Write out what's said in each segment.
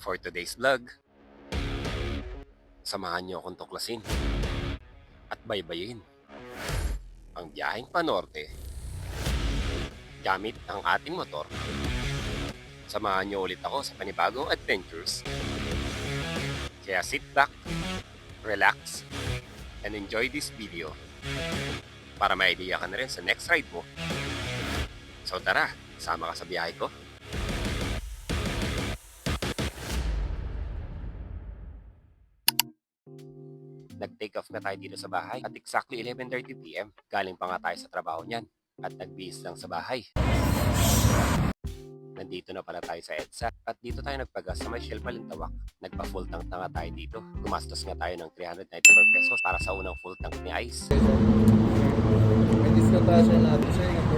For today's vlog, samahan niyo akong tuklasin at baybayin ang biyaheng panorte gamit ang ating motor. Samahan niyo ulit ako sa panibagong adventures. Kaya sit back, relax, and enjoy this video para may idea ka na rin sa next ride mo. So tara, sama ka sa biyahe ko. Nag-take off na tayo dito sa bahay at exactly 11:30 PM. Galing pa nga tayo sa trabaho niyan at nagbihis lang sa bahay. Nandito na pala tayo sa EDSA at dito tayo nagpagas sa may Shell Balintawak. Nagpa-full tank na nga tayo dito. Gumastos nga tayo ng 394 pesos para sa unang full tank ni Ice. May discount natin siya ito.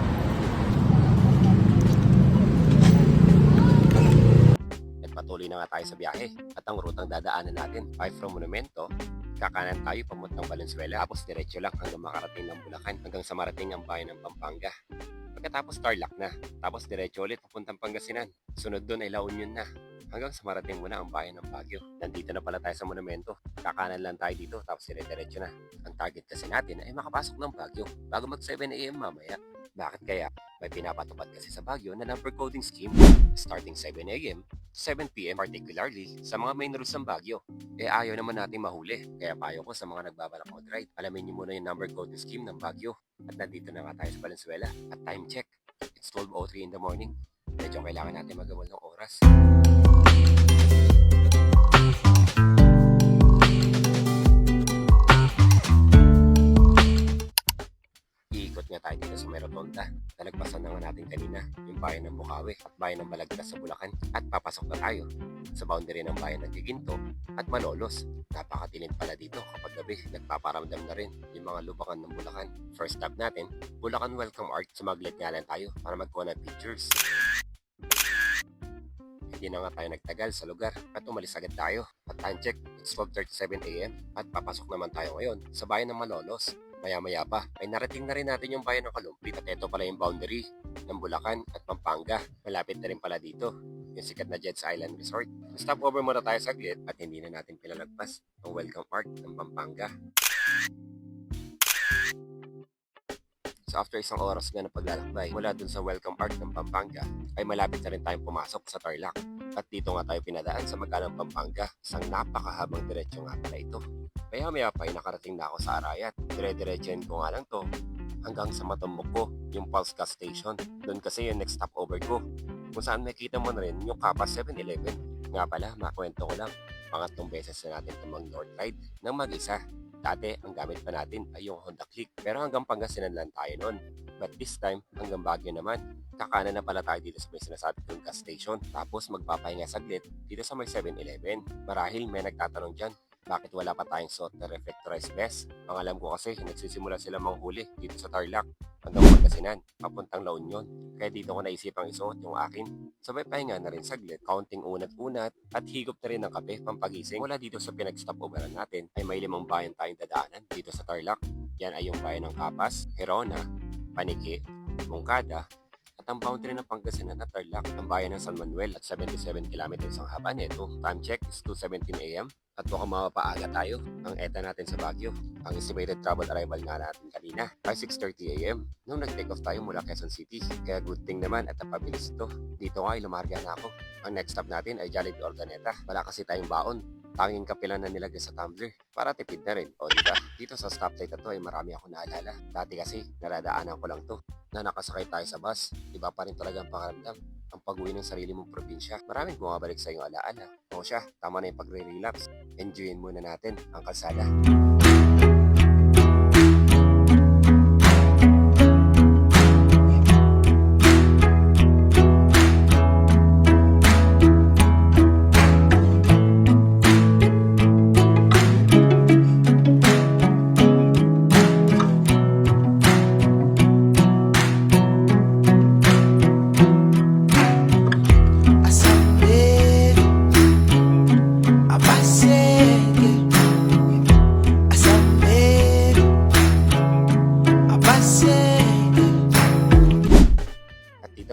Nagpatuloy na nga tayo sa biyahe at ang rutang dadaanan natin ay from Monumento, kakanan tayo pamuntang Valenzuela, tapos diretso lang hanggang makarating ng Bulacan, hanggang sa marating ang bayan ng Pampanga. Pagkatapos Tarlac na, tapos diretso ulit papuntang Pangasinan. Sunod doon ay La Union na, hanggang sa marating mo na ang bayan ng Baguio. Nandito na pala tayo sa Monumento, kakanan lang tayo dito, tapos dire-diretso na. Ang target kasi natin ay makapasok ng Baguio bago mag 7 AM mamaya. Bakit kaya? May pinapatupad kasi sa Baguio na number coding scheme starting 7 AM, 7 PM particularly sa mga main routes ng Baguio. Ayaw naman natin mahuli, kaya payo ko sa mga nagbabalak mag-ride. Alamin niyo muna yung number coding scheme ng Baguio. At nandito na nga tayo sa Valenzuela. At time check, it's 12:03 in the morning. Medyo kailangan natin magawal ng oras. Iikot nga tayo dito sa may rotonda. Nalagpasan na nga natin kanina yung bayan ng Bukawi at bayan ng Balagtas sa Bulacan. At papasok na tayo sa boundary ng bayan ng Giginto at Malolos. Napakadilim pala dito kapag gabi. Nagpaparamdam na rin yung mga lubakan ng Bulacan. First stop natin, Bulacan Welcome Art. Sumaglit nga lang tayo para magkuha ng pictures. Hindi na nga tayo nagtagal sa lugar at umalis agad tayo. At time check, it's 12:37 AM at papasok naman tayo ngayon sa bayan ng Malolos. Maya-maya pa ay narating na rin natin yung bayan ng Kalumpit at ito pala yung boundary ng Bulacan at Pampanga. Malapit na rin pala dito yung sikat na Jed's Island Resort. Stop over muna tayo saglit at hindi na natin pinalagpas ang Welcome Art ng Pampanga. So after isang oras nga na paglalakbay mula dun sa Welcome Art ng Pampanga ay malapit na rin tayong pumasok sa Tarlac. At dito nga tayo pinadaan sa Magalang Pampanga. Isang napakahabang diretsyo nga pala ito. Kaya maya pa ay nakarating na ako sa Arayat. Dire-diretsuin ko nga lang to hanggang sa matumbok ko yung Pulse Gas Station. Doon kasi yung next stopover ko. Kung saan makita mo na rin yung Kapas 7-Eleven. Nga pala, makwento ko lang. Pangatlong beses na natin itong North Ride ng mag-isa. Dati, ang gamit pa natin ay yung Honda Click. Pero hanggang Pangasinan lang tayo nun. But this time, hanggang Baguio naman. Kakanan na pala tayo dito sa may sinasabi kong gas station. Tapos magpapahinga saglit dito sa may 7-Eleven. Marahil may nagtatanong dyan, bakit wala pa tayong suot na reflectorized vest? Ang alam ko kasi, nagsisimula sila manghuli dito sa Tarlac hanggang Pangasinan, papuntang La Union. Kaya dito ko naisipang isuot yung akin. Sabay pahinga na rin saglit, kaunting unat-unat at higop na rin ng kape pampagising. Mula dito sa pinag-stopoveran natin ay may 5 bayan tayong dadaanan dito sa Tarlac. Yan ay yung bayan ng Kapas, Herona, Panique, Mungkada, at ang boundary ng Pangasinan at Tarlac, ang bayan ng San Manuel at 77 kilometers ang haba nito. Time check is 2:17 AM at mukhang mapapaaga tayo ang ETA natin sa Baguio. Ang estimated travel arrival nga natin kanina ay 6:30 AM nung nag-take off tayo mula Quezon City. Kaya good thing naman at napabilis ito. Dito nga ay lumarga na ako. Ang next stop natin ay Jollibee Ordaneta. Wala kasi tayong baon. Tanging kape lang na nilagay sa tumbler para tipid na rin. O diba? Dito sa stoplight na to ay marami ako naalala. Dati kasi naradaanan ko lang to na nakasakay tayo sa bus. Iba pa rin talaga ang pakiramdam. Ang pag-uwi ng sarili mong probinsya. Maraming bumabalik sa iyong alaala. O siya, tama na yung pagre-relapse. Enjoyin muna natin ang kalsada.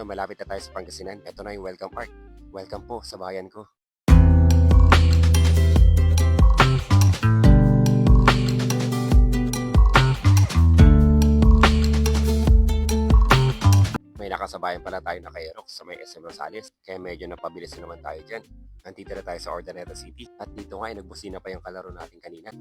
Malapit na tayo sa Pangasinan. Ito na yung Welcome Art. Welcome po sa bayan ko. magkakasabayan pala tayo na kay Aerox sa may SM Rosales, kaya medyo napabilis na naman tayo dyan. Nandito na tayo sa Ordaneta City at dito nga ay nagbusina pa yung kalaro natin kanina.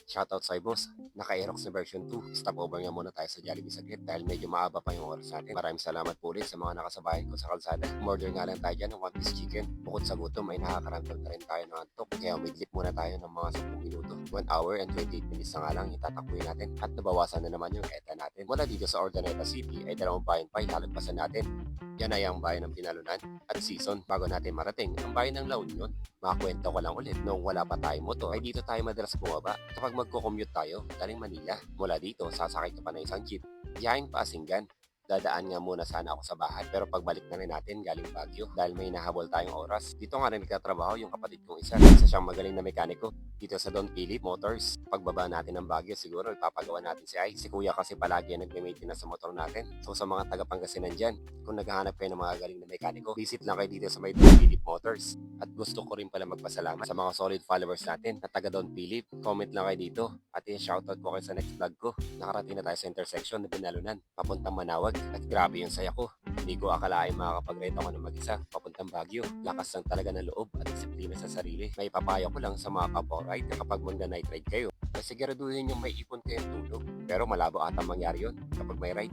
Shoutout sa boss, naka-Aerox na version 2. Stopover nga muna tayo sa Jollibee saglit dahil medyo maaba pa yung oras natin. Maraming salamat po ulit sa mga nakasabayan ko sa kalsada. Umorder nga lang tayo dyan ng 1 piece chicken. Bukod sa gutom ay nakakaramdam na rin tayo ng antok. Kaya umidlip muna tayo ng mga 10 minuto. 1 hour and 28 minutes na nga lang itatakbuhin natin. At nabawasan na naman yung eta natin. Mula dito sa Ordaneta City ay 2 bayan pa ilalagpasan natin. Yan ay ang bayan ng Pinalunan at Season bago natin marating ang bayan ng La Union. Makakwento ko lang ulit, noong wala pa tayong motor ay dito tayo madalas bumaba kapag magko-commute tayo galing Manila. Mula dito, sasakay ka pa ng isang jeep, biyaheng Pasinggan. Dadaan nga muna sana ako sa bahay pero pagbalik na rin natin galing Baguio dahil may nahabol tayong oras. Dito nga rin nagtatrabaho yung kapatid kong isa siyang magaling na mekaniko dito sa Don Philip Motors. Pagbaba natin ng Baguio siguro ipapagawa natin si Ay. Si kuya kasi palagi nagme-maintenance sa motor natin. So sa mga taga Pangasinan dyan, kung naghahanap kayo ng mga galing na mekaniko, visit lang kayo dito sa may Don Philip Motors. At gusto ko rin pala magpasalamat sa mga solid followers natin na taga Don Philip. Comment lang kayo dito at i-shoutout ko kayo sa next vlog ko. Nakarating na tayo sa intersection na Binalunan, papuntang Manawag. At grabe yung saya ko. Hindi ko akalain makakapag-ride ako ng mag-isa papuntang Baguio. Lakas lang talaga ng loob at disiplina sa sarili. May papayo ko lang sa mga kapwa-ride na kapag magna-night ride kayo, ay siguraduhin yung may ipon kayong tulog. Pero malabo ata mangyari yun kapag may ride.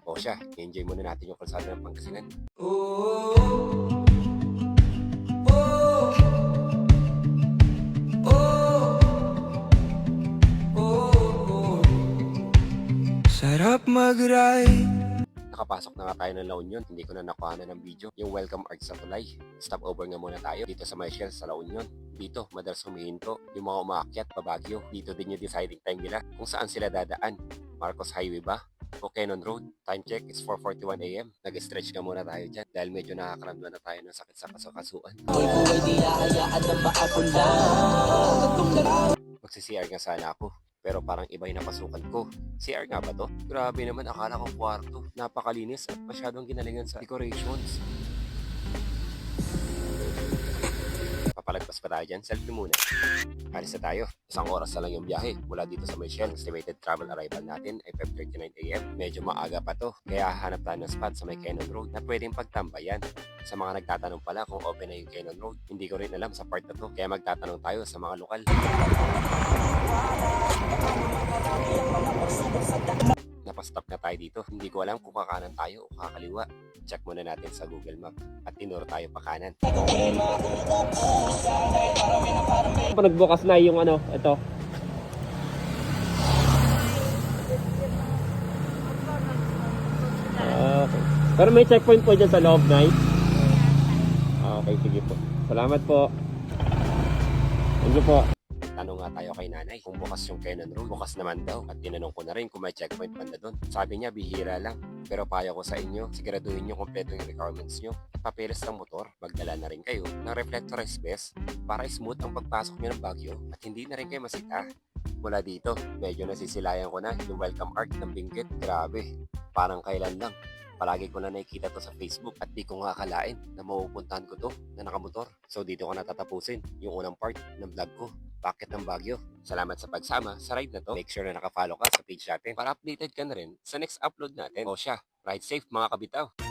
O siya, enjoy muna natin yung kalsada ng Pangasinan. Sarap mag-ride. Nakapasok na nga tayo ng La Union, hindi ko na nakuha ng video. Yung welcome art sa tulay. Stop over nga muna tayo dito sa may Shell sa La Union. Dito, madalas humihinto yung mga umaakyat pa Baguio. Dito din yung deciding time nila kung saan sila dadaan. Marcos Highway ba? O Cannon Road. Time check is 4:41 AM. Nag-stretch ka muna tayo dyan dahil medyo nakakaramdam na tayo ng sakit sa kasukasuan. Magsi-CR nga sana ako. Pero parang iba yung napasukan ko. CR nga ba to? Grabe naman, akala ko kwarto. Napakalinis at masyadong ginalingan sa decorations. Papalagpas pa tayo dyan, selfie muna. Alis na tayo. Isang oras na lang yung biyahe. Mula dito sa Michelle, estimated travel arrival natin ay 5:39 AM. Medyo maaga pa to. Kaya hanap tayo ng spot sa may Cannon Road na pwedeng pagtambayan. Sa mga nagtatanong pala kung open na yung Cannon Road, hindi ko rin alam sa part na to. Kaya magtatanong tayo sa mga lokal. Napastop na tayo dito. Hindi ko alam kung kakanan tayo o kakaliwa. Check muna natin sa Google Map at tinuro tayo pa kanan. Nagbukas na yung ano, ito. Okay. Pero may checkpoint po dyan sa loob, Nay. Okay, sige po. Salamat po. Thank you po. Tanong nga tayo kay nanay kung bukas yung Cannon Road. Bukas naman daw at tinanong ko na rin kung may checkpoint banda doon. Sabi niya bihira lang. Pero payo ko sa inyo, siguraduhin nyo kompleto yung requirements nyo. At papeles ng motor, magdala na rin kayo ng reflectorized vest para smooth ang pagpasok nyo ng Baguio at hindi na rin kayo masita. Mula dito, medyo nasisilayan ko na yung welcome art ng Benguet. Grabe, parang kailan lang. Palagi ko na nakikita to sa Facebook at di ko nga akalain na mapupuntahan ko to na nakamotor. So dito ko na tatapusin yung unang part ng vlog ko. Bakit ng Baguio? Salamat sa pagsama sa ride na to. Make sure na nakafollow ka sa page natin para updated ka na rin sa next upload natin. O siya, ride safe mga kabitaw!